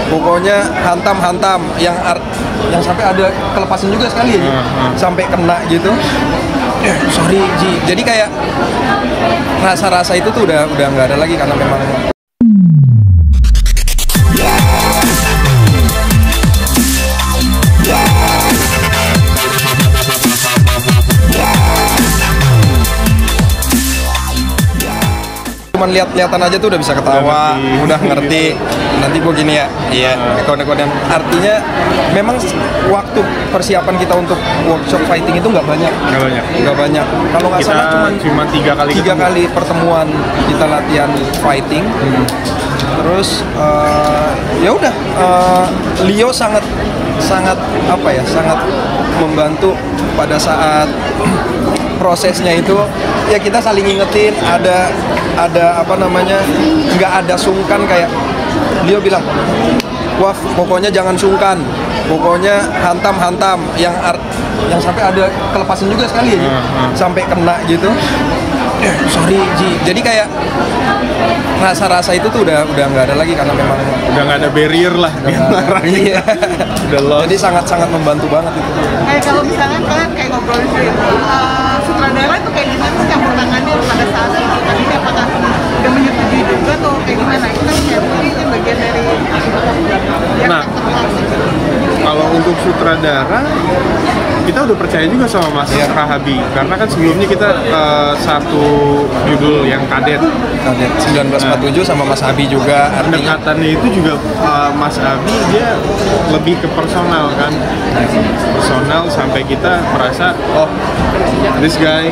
pokoknya hantam yang sampai ada kelepasan juga sekali ya, sampai kena gitu. Sorry Ji, jadi kayak rasa-rasa itu tuh udah nggak ada lagi karena memang cuman lihat-lihatan aja tuh udah bisa ketawa, udah ngerti. Nanti gue gini ya, iya, kode-kodean. Artinya memang waktu persiapan kita untuk workshop fighting itu nggak banyak. Kalau nggak salah cuma tiga kali pertemuan kita latihan fighting. Terus ya udah, Leo sangat apa ya, sangat membantu pada saat prosesnya itu. Ya kita saling ngingetin, ada apa namanya, nggak ada sungkan. Kayak Leo bilang, wah pokoknya jangan sungkan, pokoknya hantam yang sampai ada kelepasan juga sekali ya, sampai kena gitu. Sorry Ji, jadi kayak rasa-rasa itu tuh udah nggak ada lagi karena memang udah nggak ada barrier lah. Iya. Udah lost. Jadi sangat membantu banget itu. Kalau misalnya kalian kayak ngobrolin sutradara tuh kayak gimana sih campur tangannya pada saat itu? Tadi apakah udah menyetujui juga tuh kayak gimana? Itu kan kayak ini bagian dari nah, kalau untuk sutradara kita udah percaya juga sama Mas Rahabi, karena kan sebelumnya kita satu judul yang Kadet 1947 sama Mas Abi juga. Pendekatannya itu juga Mas Abi dia lebih ke personal kan, personal sampai kita merasa oh this guy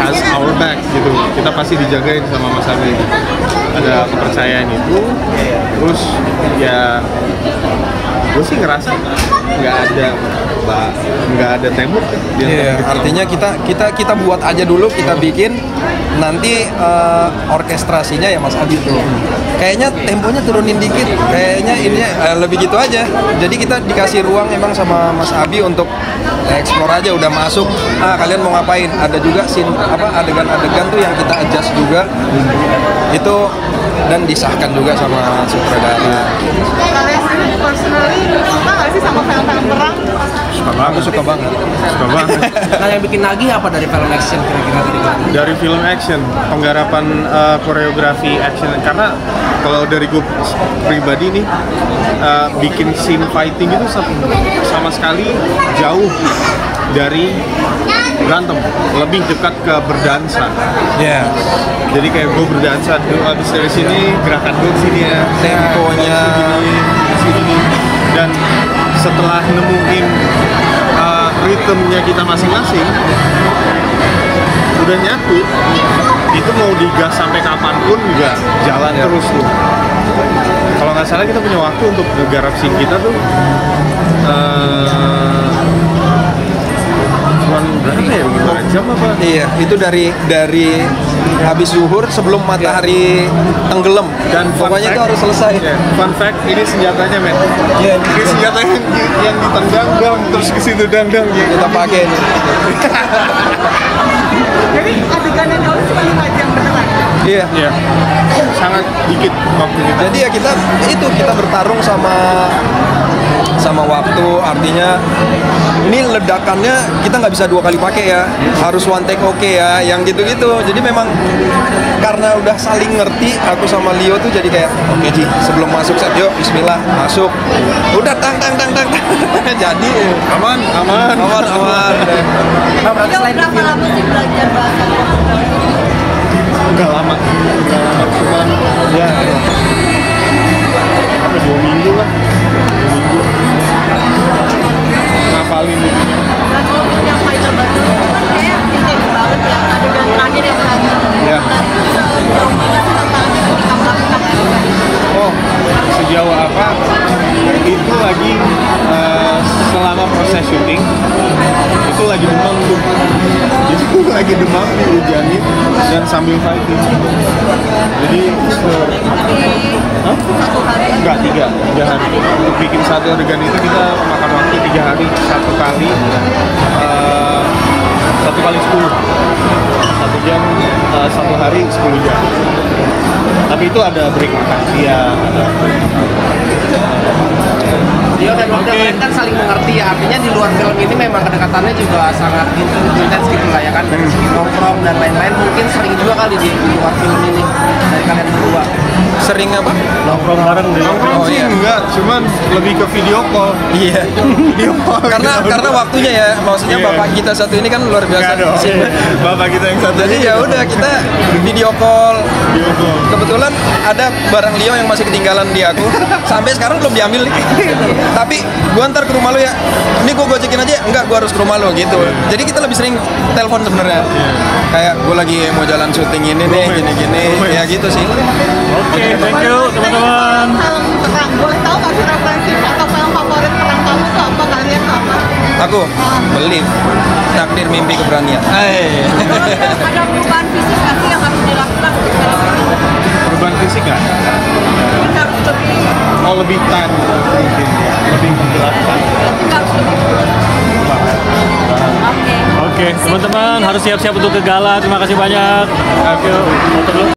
has our back gitu, kita pasti dijagain sama Mas Abi. Ada kepercayaan itu, terus ya gue sih ngerasa nggak ada tembok. Artinya kita buat aja dulu, kita bikin, nanti orkestrasinya ya Mas Abi tuh. Kayaknya temponya turunin dikit, kayaknya ini lebih gitu aja. Jadi kita dikasih ruang emang sama Mas Abi untuk explore aja, udah masuk. Kalian mau ngapain? Ada juga scene adegan-adegan tuh yang kita adjust juga. Itu dan disahkan juga sama sutradara. Kalian sendiri personally suka nggak sih sama film-film perang? Suka banget. Nah, yang bikin nagih apa dari film action kira-kira tadi? Dari film action, penggarapan koreografi action, karena kalau dari gue pribadi nih bikin scene fighting itu sama sekali jauh dari berantem, lebih dekat ke berdansa. Jadi kayak gue berdansa, habis dari sini gerakan gue sini ya, temponya segini, dan setelah nemuin ritmenya kita masing-masing, udah nyatu, itu mau digas sampai kapanpun juga jalan terus tuh. Kalau nggak salah kita punya waktu untuk ngegarap scene kita tuh berapa ya, 5 jam apa? Iya, itu dari habis zuhur sebelum matahari tenggelam, dan pokoknya itu harus selesai. Fun fact, ini senjatanya men. Ini senjatanya yang ditendang dong, terus ke situ dang kita pakai nih. Jadi adegan yang harus cuma 5 jam beneran? Iya. Sangat dikit waktu kita. Jadi ya kita bertarung sama waktu, artinya ini ledakannya kita nggak bisa 2 kali pakai ya, harus one take ya, yang gitu-gitu. Jadi memang karena udah saling ngerti, aku sama Leo tuh jadi kayak oke Ji, sebelum masuk set yuk bismillah masuk, udah tang jadi aman. Nah, berarti berapa lama sih belajar bahasa? Enggak lama, cuman ya 2 minggu lah. Ngapalin itu. Dan kalau yang fighter baru kayak intens banget ya, adegan terakhir yang lagi. Sejauh apa? Itu lagi selama proses syuting itu lagi demam tuh. Itu lagi demam, dihujanin dan sambil fighting. Jadi enggak 3 hari. Untuk bikin satu adegan itu kita makan waktu 3 hari, 1 kali 10. 1 jam, 1 hari 10 jam. Tapi itu ada break makan siang, ada lain kan saling mengerti ya, artinya di luar film ini memang kedekatannya juga sangat intens gitu lah ya kan, dari segi nongkrong dan lain-lain, mungkin sering juga kali di luar film ini dari kalian berdua. Sering apa? Nongkrong bareng di Nongkrong Oh, sih iya. enggak, cuman lebih ke video call. Iya. Video call. Karena waktunya ya, maksudnya Iya. bapak kita satu ini kan luar biasa. Enggak dong. Bapak kita yang satu Jadi ini ya udah kita video call. video call. Kebetulan ada barang Leo yang masih ketinggalan di aku. Sampai sekarang belum diambil nih. Tapi gua antar ke rumah lu ya. Ini gua gojekin aja. Enggak, gua harus ke rumah lu gitu. Jadi kita lebih sering telepon sebenarnya. Kayak gua lagi mau jalan syuting ini nih, gini-gini. Ya gitu sih. Oke, thank you teman-teman. Film perang, boleh tahu nggak sih referensi atau film favorit perang kamu tuh apa, kalian tuh apa? Aku believe takdir mimpi keberanian. Ada perubahan fisik nggak sih yang harus dilakukan untuk film ini? Perubahan fisik nggak? Mungkin harus lebih, Oh lebih tan mungkin, lebih menggerakkan. mungkin harus lebih kurus. Oke. Oke, teman-teman harus siap-siap untuk ke gala. Terima kasih banyak. Thank you. Foto dulu.